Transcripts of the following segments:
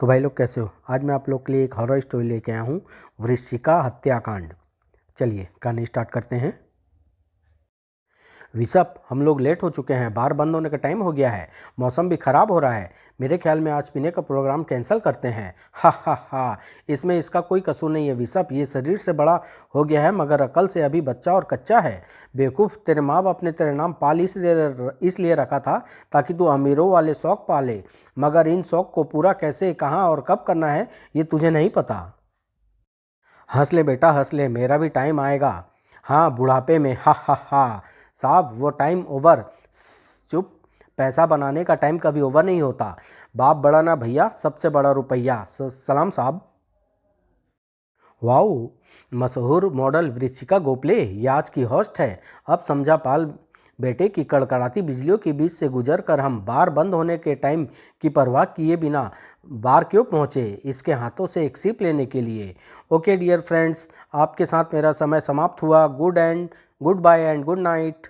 तो भाई लोग कैसे हो। आज मैं आप लोग के लिए एक हॉरर स्टोरी लेके आया हूँ, वृश्चिका हत्याकांड। चलिए कहानी स्टार्ट करते हैं। ऋषभ, हम लोग लेट हो चुके हैं, बार बंद होने का टाइम हो गया है, मौसम भी ख़राब हो रहा है। मेरे ख्याल में आज पीने का प्रोग्राम कैंसिल करते हैं। हा हा हा, इसमें इसका कोई कसूर नहीं है ऋषभ, ये शरीर से बड़ा हो गया है मगर अकल से अभी बच्चा और कच्चा है। बेवकूफ़, तेरे माँ बाप ने तेरे नाम पाल इसलिए रखा था ताकि तू अमीरों वाले शौक़ पाले, मगर इन शौक़ को पूरा कैसे, कहाँ और कब करना है ये तुझे नहीं पता। हंस ले बेटा हंस ले, मेरा भी टाइम आएगा। हाँ, बुढ़ापे में। हा हा हा। साहब वो टाइम ओवर। चुप। पैसा बनाने का टाइम कभी ओवर नहीं होता। बाप बड़ा ना भैया, सबसे बड़ा रुपया। सलाम साहब। वाओ, मशहूर मॉडल वृश्चिका गोपले ये आज की होस्ट है। अब समझा पाल बेटे की कड़कड़ाती बिजलियों के बीच से गुजर कर हम बार बंद होने के टाइम की परवाह किए बिना बार क्यों पहुँचे, इसके हाथों से एक सिप लेने के लिए। ओके डियर फ्रेंड्स, आपके साथ मेरा समय समाप्त हुआ। Goodbye and good night.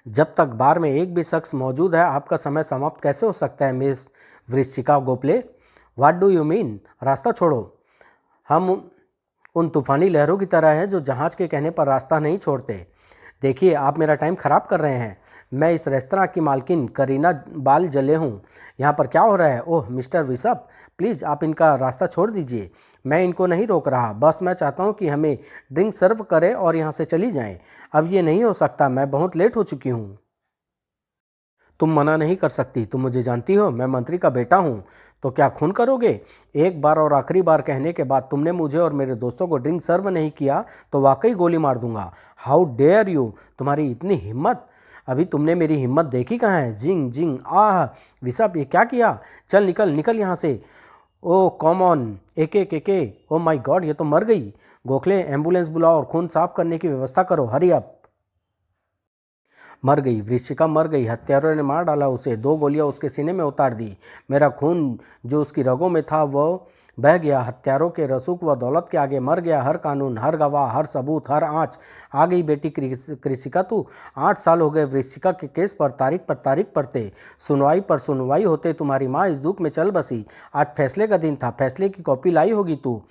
जब तक बार में एक भी शख्स मौजूद है आपका समय समाप्त कैसे हो सकता है miss Vrishchika Gopale. What do you mean. रास्ता छोड़ो। हम उन तूफ़ानी लहरों की तरह हैं जो जहाज़ के कहने पर रास्ता नहीं छोड़ते। देखिए, आप मेरा टाइम ख़राब कर रहे हैं। मैं इस रेस्तरां की मालकिन करीना बाल जले हूँ। यहाँ पर क्या हो रहा है। ओह मिस्टर ऋषभ, प्लीज़ आप इनका रास्ता छोड़ दीजिए। मैं इनको नहीं रोक रहा, बस मैं चाहता हूँ कि हमें ड्रिंक सर्व करें और यहाँ से चली जाएँ। अब ये नहीं हो सकता, मैं बहुत लेट हो चुकी हूँ। तुम मना नहीं कर सकती, तुम मुझे जानती हो, मैं मंत्री का बेटा हूँ। तो क्या खून करोगे। एक बार और आखिरी बार कहने के बाद तुमने मुझे और मेरे दोस्तों को ड्रिंक सर्व नहीं किया तो वाकई गोली मार दूंगा। हाउ डेयर यू, तुम्हारी इतनी हिम्मत। अभी तुमने मेरी हिम्मत देखी कहाँ है। जिंग जिंग आह। ऋषभ, ये क्या किया। चल निकल निकल यहाँ से। Oh come on. एके ओ माय गॉड, ये तो मर गई। गोखले, एम्बुलेंस बुलाओ और खून साफ करने की व्यवस्था करो, हरी अप। मर गई, वृश्चिका मर गई। हत्यारों ने मार डाला उसे, 2 गोलियां उसके सीने में उतार दी। मेरा खून जो उसकी रगों में था वो बह गया। हत्यारों के रसूख व दौलत के आगे मर गया हर कानून, हर गवाह, हर सबूत, हर आँच। आ गई बेटी कृषिका तू। 8 साल हो गए वृश्चिका के केस पर तारीख पढ़ते, सुनवाई पर सुनवाई होते तुम्हारी माँ इस दुख में चल बसी। आज फैसले का दिन था, फैसले की कॉपी लाई होगी तू।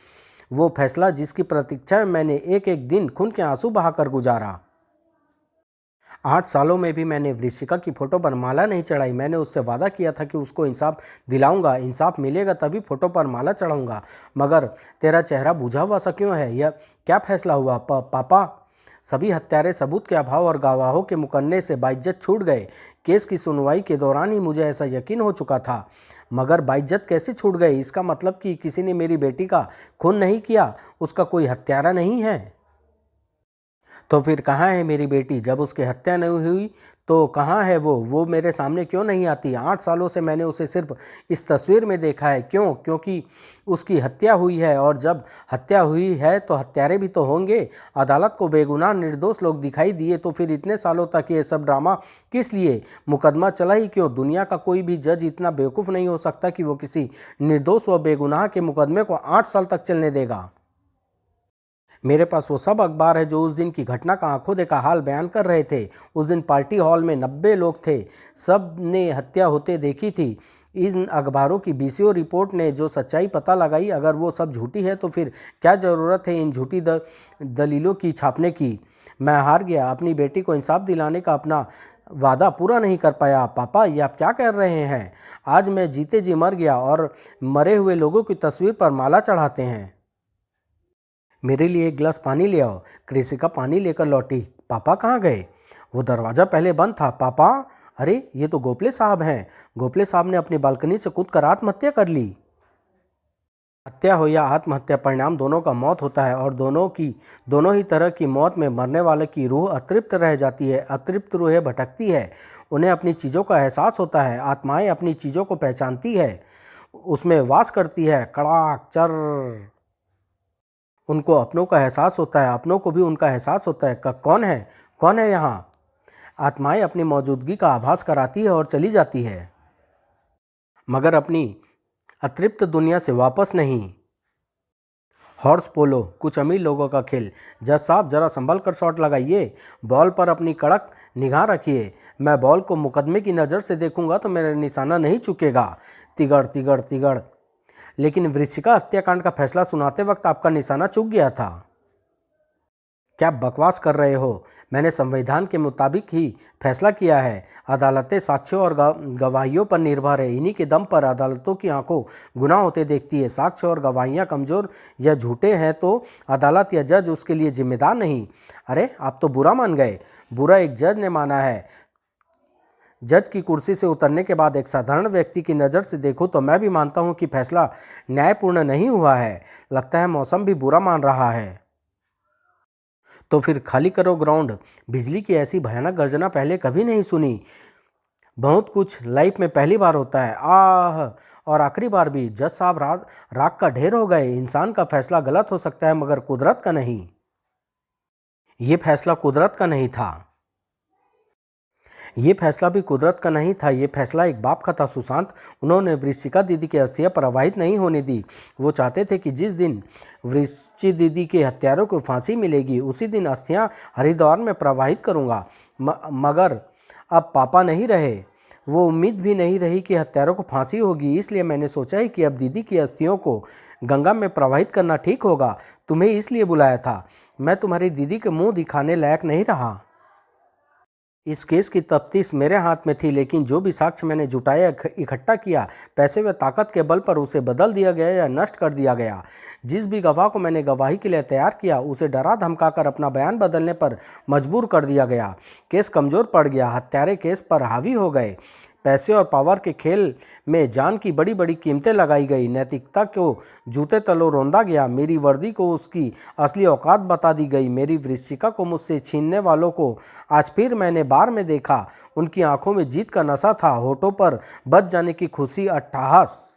वो फैसला जिसकी प्रतीक्षा में मैंने एक एक दिन खून के आंसू बहाकर गुजारा। 8 सालों में भी मैंने वृश्चिका की फ़ोटो पर माला नहीं चढ़ाई। मैंने उससे वादा किया था कि उसको इंसाफ दिलाऊंगा, इंसाफ मिलेगा तभी फ़ोटो पर माला चढ़ाऊंगा। मगर तेरा चेहरा बुझा हुआ सा क्यों है। यह क्या फैसला हुआ पापा। सभी हत्यारे सबूत के अभाव और गवाहों के मुकन्ने से बाइज्जत छूट गए। केस की सुनवाई के दौरान ही मुझे ऐसा यकीन हो चुका था। मगर बाइज्जत कैसे छूट गए। इसका मतलब कि किसी ने मेरी बेटी का खून नहीं किया, उसका कोई हत्यारा नहीं है। तो फिर कहाँ है मेरी बेटी। जब उसकी हत्या नहीं हुई तो कहाँ है वो मेरे सामने क्यों नहीं आती। 8 सालों से मैंने उसे सिर्फ इस तस्वीर में देखा है। क्यों। क्योंकि उसकी हत्या हुई है, और जब हत्या हुई है तो हत्यारे भी तो होंगे। अदालत को बेगुनाह निर्दोष लोग दिखाई दिए तो फिर इतने सालों तक ये सब ड्रामा किस लिए। मुकदमा चला ही क्यों। दुनिया का कोई भी जज इतना बेवकूफ़ नहीं हो सकता कि वो किसी निर्दोष व बेगुनाह के मुकदमे को 8 साल तक चलने देगा। मेरे पास वो सब अखबार है जो उस दिन की घटना का आंखों देखा हाल बयान कर रहे थे। उस दिन पार्टी हॉल में 90 लोग थे, सब ने हत्या होते देखी थी। इन अखबारों की बीसीओ रिपोर्ट ने जो सच्चाई पता लगाई, अगर वो सब झूठी है तो फिर क्या ज़रूरत है इन झूठी दलीलों की छापने की। मैं हार गया। अपनी बेटी को इंसाफ दिलाने का अपना वादा पूरा नहीं कर पाया। पापा, ये आप क्या कर रहे हैं। आज मैं जीते जी मर गया और मरे हुए लोगों की तस्वीर पर माला चढ़ाते हैं। मेरे लिए एक गिलास पानी ले आओ। कृषिका पानी लेकर लौटी। पापा कहाँ गए। वो दरवाज़ा पहले बंद था। पापा, अरे ये तो गोपले साहब हैं। गोपले साहब ने अपनी बालकनी से कूदकर आत्महत्या कर ली। हत्या हो या आत्महत्या, परिणाम दोनों का मौत होता है, और दोनों ही तरह की मौत में मरने वाले की रूह अतृप्त रह जाती है। अतृप्त रूहें भटकती है, उन्हें अपनी चीज़ों का एहसास होता है। आत्माएं अपनी चीज़ों को पहचानती है, उसमें वास करती है। कड़ाक चर। उनको अपनों का एहसास होता है, अपनों को भी उनका एहसास होता है। कौन है यहाँ। आत्माएं अपनी मौजूदगी का आभास कराती है और चली जाती है, मगर अपनी अतृप्त दुनिया से वापस नहीं। हॉर्स पोलो कुछ अमीर लोगों का खेल। जज साहब, जरा संभल कर शॉट लगाइए। बॉल पर अपनी कड़क निगाह रखिए। मैं बॉल को मुकदमे की नज़र से देखूंगा तो मेरा निशाना नहीं चुकेगा। तिगड़ तिगड़ तिगड़। लेकिन वृश्चिका हत्याकांड का फैसला सुनाते वक्त आपका निशाना चूक गया था। क्या बकवास कर रहे हो? मैंने संविधान के मुताबिक ही फैसला किया है। अदालतें साक्ष्यों और गवाहियों पर निर्भर है। इन्हीं के दम पर अदालतों की आंखों गुनाह होते देखती है। साक्ष्य और गवाहियां कमज़ोर या झूठे हैं तो अदालत या जज उसके लिए जिम्मेदार नहीं। अरे आप तो बुरा मान गए। बुरा एक जज ने माना है। जज की कुर्सी से उतरने के बाद एक साधारण व्यक्ति की नज़र से देखूं तो मैं भी मानता हूं कि फैसला न्यायपूर्ण नहीं हुआ है। लगता है मौसम भी बुरा मान रहा है। तो फिर खाली करो ग्राउंड। बिजली की ऐसी भयानक गर्जना पहले कभी नहीं सुनी। बहुत कुछ लाइफ में पहली बार होता है। आह, और आखिरी बार भी। जज साहब राख का ढेर हो गए। इंसान का फैसला गलत हो सकता है मगर कुदरत का नहीं। ये फैसला कुदरत का नहीं था। ये फैसला भी कुदरत का नहीं था। ये फैसला एक बाप का था सुशांत। उन्होंने वृश्चिका दीदी की अस्थियां प्रवाहित नहीं होने दी। वो चाहते थे कि जिस दिन वृश्चि दीदी के हत्यारों को फांसी मिलेगी उसी दिन अस्थियां हरिद्वार में प्रवाहित करूंगा। मगर अब पापा नहीं रहे। वो उम्मीद भी नहीं रही कि हत्यारों को फांसी होगी। इसलिए मैंने सोचा है कि अब दीदी की अस्थियों को गंगा में प्रवाहित करना ठीक होगा। तुम्हें इसलिए बुलाया था। मैं तुम्हारी दीदी के मुंह दिखाने लायक नहीं रहा। इस केस की तफ्तीश मेरे हाथ में थी, लेकिन जो भी साक्ष्य मैंने जुटाया इकट्ठा किया, पैसे व ताकत के बल पर उसे बदल दिया गया या नष्ट कर दिया गया। जिस भी गवाह को मैंने गवाही के लिए तैयार किया उसे डरा धमकाकर अपना बयान बदलने पर मजबूर कर दिया गया। केस कमज़ोर पड़ गया। हत्यारे केस पर हावी हो गए। पैसे और पावर के खेल में जान की बड़ी बड़ी कीमतें लगाई गई। नैतिकता को जूते तलों रौंदा गया। मेरी वर्दी को उसकी असली औकात बता दी गई। मेरी वृश्चिका को मुझसे छीनने वालों को आज फिर मैंने बार में देखा। उनकी आंखों में जीत का नशा था, होठों पर बच जाने की खुशी, अट्टहास।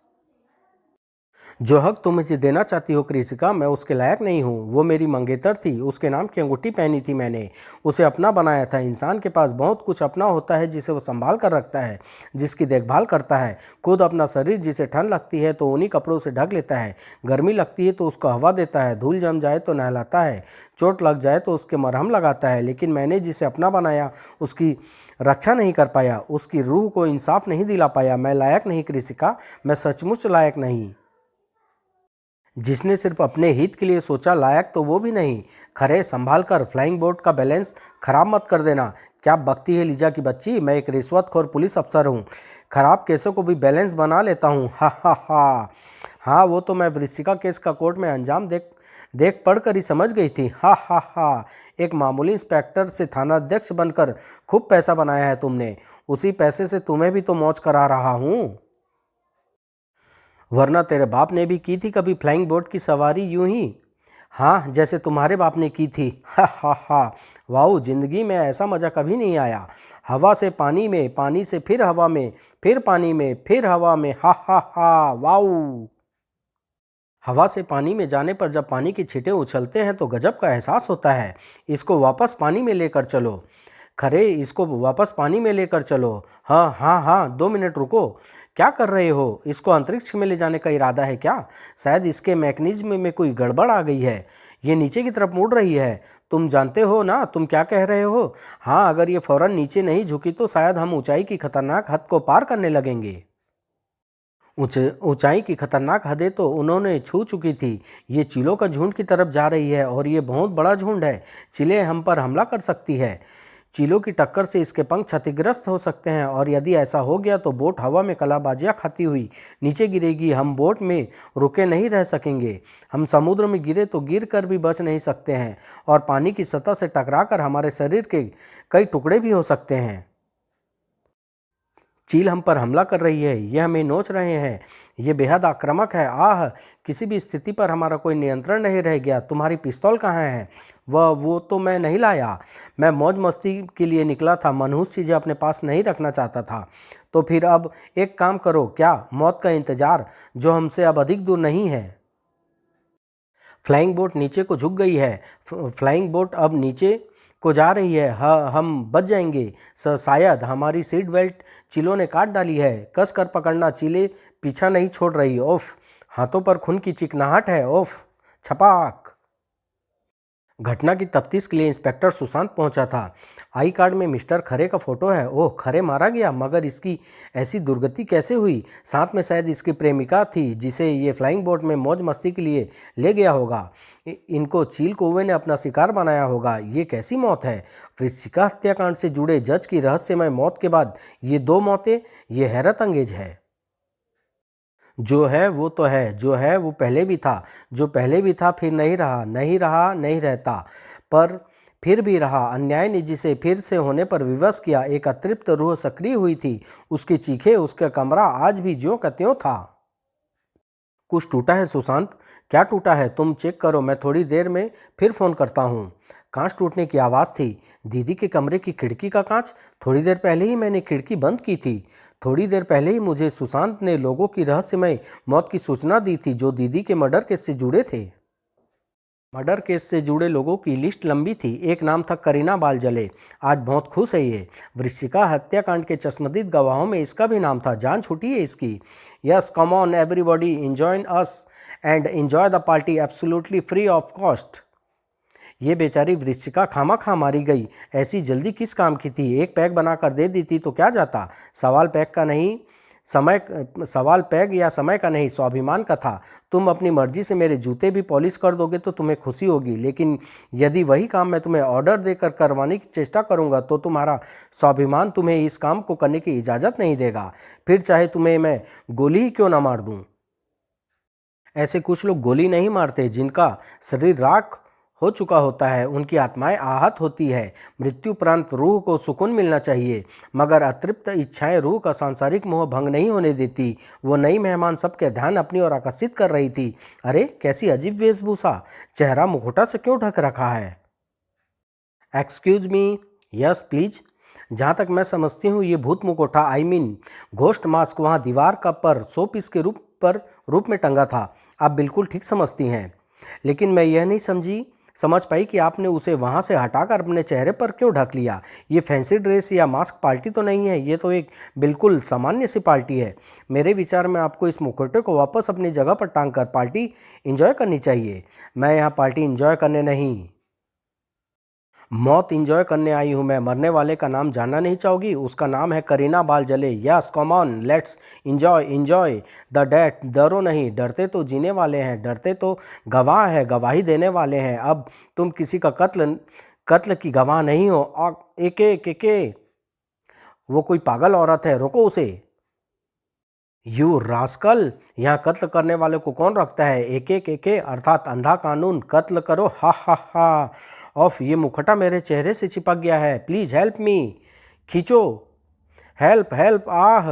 जो हक तुम मुझे देना चाहती हो कृषिका, मैं उसके लायक नहीं हूँ। वो मेरी मंगेतर थी। उसके नाम की अंगूठी पहनी थी मैंने। उसे अपना बनाया था। इंसान के पास बहुत कुछ अपना होता है जिसे वो संभाल कर रखता है, जिसकी देखभाल करता है। खुद अपना शरीर जिसे ठंड लगती है तो उन्हीं कपड़ों से ढक लेता है। गर्मी लगती है तो उसको हवा देता है। धूल जम जाए तो नहलाता है। चोट लग जाए तो उसके मरहम लगाता है। लेकिन मैंने जिसे अपना बनाया उसकी रक्षा नहीं कर पाया। उसकी रूह को इंसाफ नहीं दिला पाया। मैं लायक नहीं कृषिका, मैं सचमुच लायक नहीं। जिसने सिर्फ अपने हित के लिए सोचा, लायक तो वो भी नहीं। खरे संभाल कर फ्लाइंग बोट का बैलेंस खराब मत कर देना। क्या बकती है लीजा की बच्ची? मैं एक रिश्वतखोर पुलिस अफसर हूँ। खराब केसों को भी बैलेंस बना लेता हूँ। हा हा हा। हाँ, वो तो मैं वृश्चिका केस का कोर्ट में अंजाम देख देख पढ़ कर ही समझ गई थी। हा हा हा। एक मामूली इंस्पेक्टर से थाना अध्यक्ष बनकर खूब पैसा बनाया है तुमने। उसी पैसे से तुम्हें भी तो मौज करा रहा हूँ। वरना तेरे बाप ने भी की थी कभी फ्लाइंग बोट की सवारी यूं ही? हाँ, जैसे तुम्हारे बाप ने की थी। हा हा हा। वाह, जिंदगी में ऐसा मज़ा कभी नहीं आया। हवा से पानी में, पानी से फिर हवा में, फिर पानी में, फिर हवा में। हा हा हा। वाह। हवा से पानी में जाने पर जब पानी के छींटे उछलते हैं तो गजब का एहसास होता है। इसको वापस पानी में लेकर चलो। खरे, इसको वापस पानी में लेकर चलो। हाँ हाँ हाँ, 2 मिनट रुको। क्या कर रहे हो? इसको अंतरिक्ष में ले जाने का इरादा है क्या? शायद इसके मैकेनिज्म में कोई गड़बड़ आ गई है। ये नीचे की तरफ मुड़ रही है। तुम जानते हो ना तुम क्या कह रहे हो? हाँ, अगर ये फौरन नीचे नहीं झुकी तो शायद हम ऊंचाई की खतरनाक हद को पार करने लगेंगे। ऊंचाई की खतरनाक हदें तो उन्होंने छू चुकी थी। ये चीलों का झुंड की तरफ जा रही है और ये बहुत बड़ा झुंड है। चीलें हम पर हमला कर सकती है। चीलों की टक्कर से इसके पंख क्षतिग्रस्त हो सकते हैं और यदि ऐसा हो गया तो बोट हवा में कलाबाजियां खाती हुई नीचे गिरेगी। हम बोट में रुके नहीं रह सकेंगे। हम समुद्र में गिरे तो गिर कर भी बच नहीं सकते हैं और पानी की सतह से टकराकर हमारे शरीर के कई टुकड़े भी हो सकते हैं। चील हम पर हमला कर रही है। ये हमें नोच रहे हैं। ये बेहद आक्रामक है। आह, किसी भी स्थिति पर हमारा कोई नियंत्रण नहीं रह गया। तुम्हारी पिस्तौल कहाँ है? वो तो मैं नहीं लाया। मैं मौज मस्ती के लिए निकला था। मनहूस चीज़ें अपने पास नहीं रखना चाहता था। तो फिर अब एक काम करो। क्या? मौत का इंतजार, जो हमसे अब अधिक दूर नहीं है। फ्लाइंग बोट नीचे को झुक गई है। फ्लाइंग बोट अब नीचे को जा रही है। हाँ, हम बच जाएंगे। शायद हमारी सीट बेल्ट चीलों ने काट डाली है। कस कर पकड़ना, चीलें पीछा नहीं छोड़ रही। ओफ, हाथों पर खून की चिकनाहट है। ओफ, छपाक। घटना की तफ्तीश के लिए इंस्पेक्टर सुशांत पहुंचा था। आई कार्ड में मिस्टर खरे का फोटो है। ओह, खरे मारा गया, मगर इसकी ऐसी दुर्गति कैसे हुई? साथ में शायद इसकी प्रेमिका थी जिसे ये फ्लाइंग बोट में मौज मस्ती के लिए ले गया होगा। इनको चील कौवे ने अपना शिकार बनाया होगा। ये कैसी मौत है? वृश्चिका हत्याकांड से जुड़े जज की रहस्यमय मौत के बाद ये दो मौतें, ये हैरत अंगेज है। जो है वो तो है, जो है वो पहले भी था, जो पहले भी था फिर नहीं रहा, नहीं रहा, नहीं रहता, पर फिर भी रहा। अन्याय ने जिसे फिर से होने पर विवश किया। एक अतृप्त रूह सक्रिय हुई थी। उसकी चीखें, उसका कमरा आज भी ज्यों का त्यों था। कुछ टूटा है सुशांत? क्या टूटा है? तुम चेक करो, मैं थोड़ी देर में फिर फ़ोन करता हूँ। कांच टूटने की आवाज़ थी। दीदी के कमरे की खिड़की का कांच। थोड़ी देर पहले ही मैंने खिड़की बंद की थी। थोड़ी देर पहले ही मुझे सुशांत ने लोगों की रहस्यमय मौत की सूचना दी थी जो दीदी के मर्डर केस से जुड़े थे। मर्डर केस से जुड़े लोगों की लिस्ट लंबी थी। एक नाम था करीना बालजले। आज बहुत खुश है ये। वृश्चिका हत्याकांड के चश्मदीद गवाहों में इसका भी नाम था। जान छूटी है इसकी। Yes, come on everybody, enjoy us and enjoy the party absolutely free of cost. ये बेचारी वृश्चिका खामा खा मारी गई। ऐसी जल्दी किस काम की थी? एक पैग बनाकर दे दी थी तो क्या जाता। सवाल पैग का नहीं, सवाल पैग या समय का नहीं, स्वाभिमान का था। तुम अपनी मर्जी से मेरे जूते भी पॉलिश कर दोगे तो तुम्हें खुशी होगी, लेकिन यदि वही काम मैं तुम्हें ऑर्डर देकर करवाने की चेष्टा करूंगा तो तुम्हारा स्वाभिमान तुम्हें इस काम को करने की इजाज़त नहीं देगा। फिर चाहे तुम्हें मैं गोली ही क्यों ना मार दूं। ऐसे कुछ लोग गोली नहीं मारते जिनका शरीर राख हो चुका होता है। उनकी आत्माएं आहत होती है। मृत्युपरांत रूह को सुकून मिलना चाहिए, मगर अतृप्त इच्छाएं रूह का सांसारिक मोह भंग नहीं होने देती। वो नई मेहमान सबके ध्यान अपनी ओर आकर्षित कर रही थी। अरे, कैसी अजीब वेशभूषा! चेहरा मुखौटा से क्यों ढक रखा है? Excuse me. Yes please. जहाँ तक मैं समझती हूँ ये भूत मुखौटा, आई मीन घोस्ट मास्क, वहाँ दीवार का पर शो पीस के रूप में टंगा था। आप बिल्कुल ठीक समझती हैं, लेकिन मैं यह नहीं समझ पाई कि आपने उसे वहाँ से हटाकर अपने चेहरे पर क्यों ढक लिया। ये फैंसी ड्रेस या मास्क पार्टी तो नहीं है। ये तो एक बिल्कुल सामान्य सी पार्टी है। मेरे विचार में आपको इस मुखौटे को वापस अपनी जगह पर टांग कर पार्टी इंजॉय करनी चाहिए। मैं यहाँ पार्टी इंजॉय करने नहीं, मौत इंजॉय करने आई हूँ मैं। मरने वाले का नाम जानना नहीं चाहोगी? उसका नाम है Kareena Baljale. Yes, come on, let's enjoy the death. डरो नहीं, डरते तो जीने वाले हैं, डरते तो गवाह है, गवाही देने वाले हैं। अब तुम किसी का कत्ल की गवाह नहीं हो। एके, वो कोई पागल औरत है, रोको उसे। यू रास्कल, यहाँ कत्ल करने वाले को कौन रखता है? एके अर्थात अंधा कानून। कत्ल करो, हा हा हा। ऑफ, ये मुखौटा मेरे चेहरे से चिपक गया है। Please help me. खींचो। हेल्प हेल्प, आह।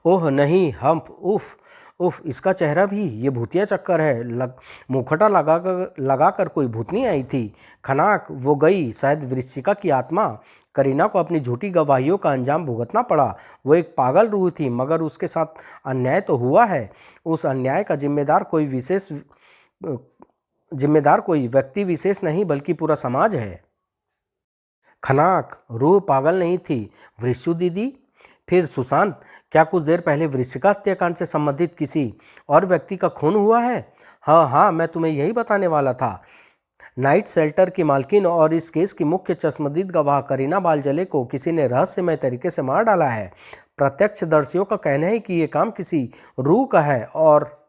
ओह नहीं, हम्प, उफ उफ, इसका चेहरा भी, ये भूतिया चक्कर है। मुखौटा लगाकर कोई भूतनी आई थी। खनाक, वो गई। शायद वृश्चिका की आत्मा। करीना को अपनी झूठी गवाहियों का अंजाम भुगतना पड़ा। वो एक पागल रूह थी, मगर उसके साथ अन्याय तो हुआ है। उस अन्याय का जिम्मेदार कोई व्यक्ति विशेष नहीं बल्कि पूरा समाज है। खनाक, रूह पागल नहीं थी। वृषु दीदी, फिर सुशांत। क्या कुछ देर पहले वृश्चिका हत्याकांड से संबंधित किसी और व्यक्ति का खून हुआ है? हाँ, मैं तुम्हें यही बताने वाला था। नाइट शेल्टर की मालकिन और इस केस की मुख्य चश्मदीद गवाह करीना बालजले को किसी ने रहस्यमय तरीके से मार डाला है। प्रत्यक्षदर्शियों का कहना है कि ये काम किसी रूह का है और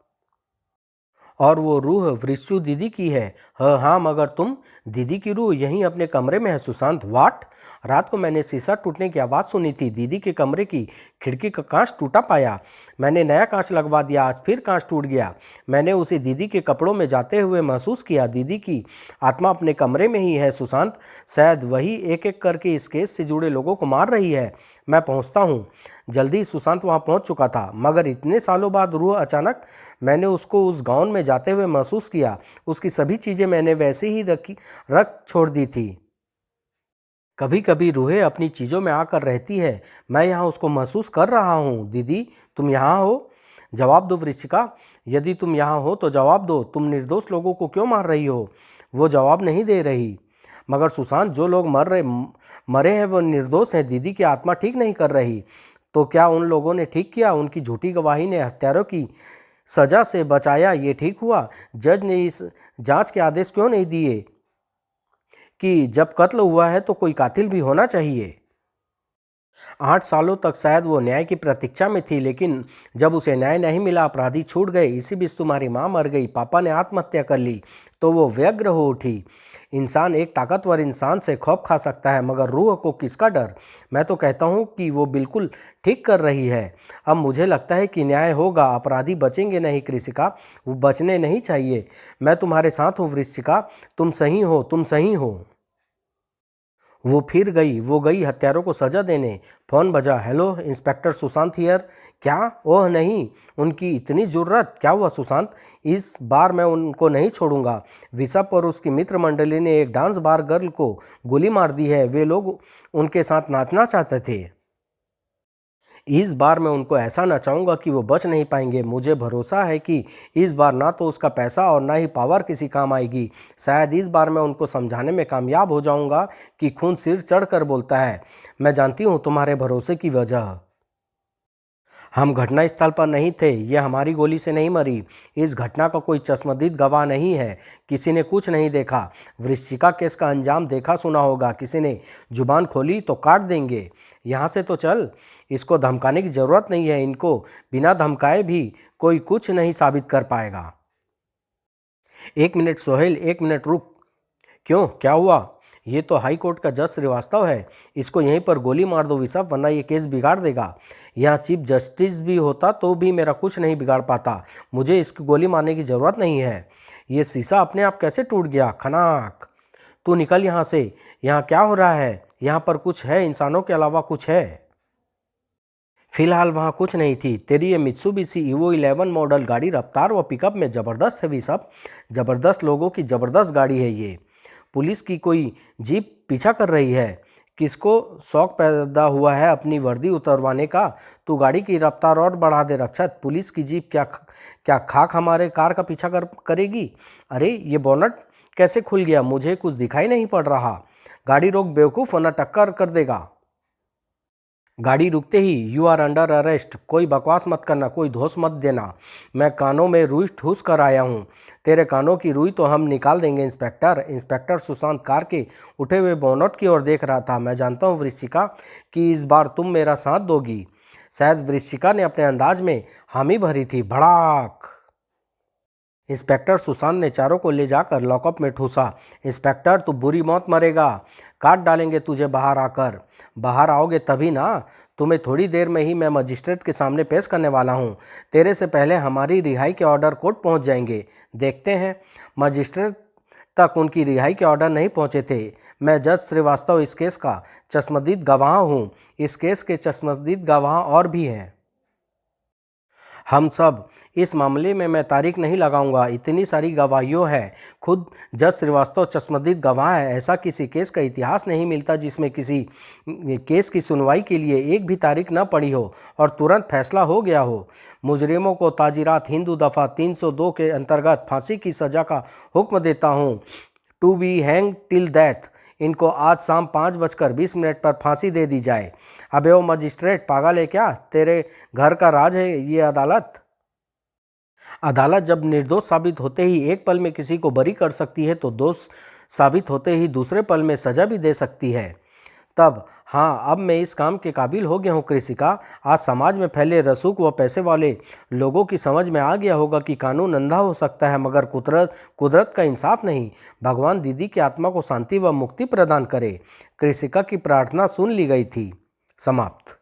वो रूह वृषु दीदी की है। हाँ, मगर तुम, दीदी की रूह यहीं अपने कमरे में है सुशांत। वाट? रात को मैंने शीशा टूटने की आवाज़ सुनी थी। दीदी के कमरे की खिड़की का कांच टूटा पाया। मैंने नया कांच लगवा दिया। आज फिर कांच टूट गया। मैंने उसे दीदी के कपड़ों में जाते हुए महसूस किया। दीदी की आत्मा अपने कमरे में ही है सुशांत। शायद वही एक एक करके इस केस से जुड़े लोगों को मार रही है। मैं पहुंचता हूं। जल्दी सुशांत वहां पहुंच चुका था, मगर इतने सालों बाद रूह अचानक, मैंने उसको उस गाउन में जाते हुए महसूस किया। उसकी सभी चीज़ें मैंने वैसे ही रख छोड़ दी थी। कभी कभी रूहें अपनी चीज़ों में आकर रहती है। मैं यहाँ उसको महसूस कर रहा हूँ। दीदी, तुम यहाँ हो? जवाब दो वृश्चिका। यदि तुम यहाँ हो तो जवाब दो। तुम निर्दोष लोगों को क्यों मार रही हो? वो जवाब नहीं दे रही। मगर सुशांत, जो लोग मरे हैं वो निर्दोष हैं। दीदी की आत्मा ठीक नहीं कर रही। तो क्या उन लोगों ने ठीक किया? उनकी झूठी गवाही ने हत्यारों की सज़ा से बचाया, ये ठीक हुआ? जांच के आदेश क्यों नहीं दिए कि जब कत्ल हुआ है तो कोई कातिल भी होना चाहिए। 8 सालों तक शायद वो न्याय की प्रतीक्षा में थी, लेकिन जब उसे न्याय नहीं मिला, अपराधी छूट गए। इसी बीच तुम्हारी माँ मर गई, पापा ने आत्महत्या कर ली, तो वो व्यग्र हो उठी। इंसान एक ताकतवर इंसान से खौफ खा सकता है, मगर रूह को किसका डर। मैं तो कहता हूँ कि वो बिल्कुल ठीक कर रही है। अब मुझे लगता है कि न्याय होगा, अपराधी बचेंगे नहीं। कृषिका, वो बचने नहीं चाहिए। मैं तुम्हारे साथ हूँ वृश्चिका, तुम सही हो, तुम सही हो। वो फिर गई, वो गई हत्यारों को सजा देने। फोन बजा। Hello, inspector Sushant here. क्या? ओह नहीं, उनकी इतनी जुर्रत। क्या हुआ सुशांत? इस बार मैं उनको नहीं छोड़ूंगा। विशप और उसकी मित्र मंडली ने एक डांस बार गर्ल को गोली मार दी है। वे लोग उनके साथ नाचना चाहते थे। इस बार मैं उनको ऐसा नचाऊंगा कि वो बच नहीं पाएंगे। मुझे भरोसा है कि इस बार ना तो उसका पैसा और ना ही पावर किसी काम आएगी। शायद इस बार मैं उनको समझाने में कामयाब हो जाऊंगा कि खून सिर चढ़कर बोलता है। मैं जानती हूँ तुम्हारे भरोसे की वजह। हम घटनास्थल पर नहीं थे। यह हमारी गोली से नहीं मरी। इस घटना का कोई चश्मदीद गवाह नहीं है। किसी ने कुछ नहीं देखा। वृश्चिका केस का अंजाम देखा सुना होगा। किसी ने जुबान खोली तो काट देंगे। यहाँ से तो चल। इसको धमकाने की ज़रूरत नहीं है। इनको बिना धमकाए भी कोई कुछ नहीं साबित कर पाएगा। 1 मिनट सोहेल, 1 मिनट रुक। क्यों, क्या हुआ? ये तो हाई कोर्ट का जज श्रीवास्तव है। इसको यहीं पर गोली मार दो विशप, वरना ये केस बिगाड़ देगा। यहाँ चीफ जस्टिस भी होता तो भी मेरा कुछ नहीं बिगाड़ पाता। मुझे इसकी गोली मारने की ज़रूरत नहीं है। ये शीशा अपने आप कैसे टूट गया? खनाक। तू निकल यहाँ से। यहाँ क्या हो रहा है? यहाँ पर कुछ है, इंसानों के अलावा कुछ है? फिलहाल वहाँ कुछ नहीं थी। तेरी ये मित्सुबिशी ईवो 11 मॉडल गाड़ी रफ्तार व पिकअप में ज़बरदस्त है विशप। ज़बरदस्त लोगों की ज़बरदस्त गाड़ी है ये। पुलिस की कोई जीप पीछा कर रही है। किसको शौक पैदा हुआ है अपनी वर्दी उतरवाने का? तू गाड़ी की रफ्तार और बढ़ा दे रक्षत। पुलिस की जीप क्या क्या खाक हमारे कार का पीछा करेगी? अरे ये बोनट कैसे खुल गया? मुझे कुछ दिखाई नहीं पड़ रहा। गाड़ी रोक बेवकूफ़, वरना टक्कर कर देगा। गाड़ी रुकते ही यू आर अंडर अरेस्ट। कोई बकवास मत करना, कोई धोस मत देना। मैं कानों में रुई ठूस कर आया हूँ। तेरे कानों की रुई तो हम निकाल देंगे इंस्पेक्टर। इंस्पेक्टर सुशांत कार के उठे हुए बोनट की ओर देख रहा था। मैं जानता हूँ वृश्चिका कि इस बार तुम मेरा साथ दोगी। शायद वृश्चिका ने अपने अंदाज में हामी भरी थी। भड़ाक। इंस्पेक्टर सुशांत ने चारों को ले जाकर लॉकअप में ठूसा। इंस्पेक्टर, तू बुरी मौत मरेगा। काट डालेंगे तुझे बाहर आकर। बाहर आओगे तभी ना। तुम्हें थोड़ी देर में ही मैं मजिस्ट्रेट के सामने पेश करने वाला हूँ। तेरे से पहले हमारी रिहाई के ऑर्डर कोर्ट पहुँच जाएंगे। देखते हैं। मजिस्ट्रेट तक उनकी रिहाई के ऑर्डर नहीं पहुँचे थे। मैं जज श्रीवास्तव इस केस का चश्मदीद गवाह हूँ। इस केस के चश्मदीद गवाह और भी हैं। हम सब। इस मामले में मैं तारीख नहीं लगाऊंगा। इतनी सारी गवाहियों हैं। खुद जज श्रीवास्तव चश्मदीद गवाह है। ऐसा किसी केस का इतिहास नहीं मिलता जिसमें किसी केस की सुनवाई के लिए एक भी तारीख न पड़ी हो और तुरंत फैसला हो गया हो। मुजरिमों को ताजीरात हिंदू दफ़ा 302 के अंतर्गत फांसी की सज़ा का हुक्म देता हूँ। To be hang till death. इनको आज शाम 5:20 पर फांसी दे दी जाए। अबे ओ मजिस्ट्रेट, पागल है क्या? तेरे घर का राज है ये अदालत। अदालत जब निर्दोष साबित होते ही एक पल में किसी को बरी कर सकती है, तो दोष साबित होते ही दूसरे पल में सजा भी दे सकती है। तब हाँ, अब मैं इस काम के काबिल हो गया हूँ कृषिका। आज समाज में फैले रसूख व पैसे वाले लोगों की समझ में आ गया होगा कि कानून अंधा हो सकता है, मगर कुदरत का इंसाफ नहीं। भगवान दीदी की आत्मा को शांति व मुक्ति प्रदान करे। कृषिका की प्रार्थना सुन ली गई थी। समाप्त।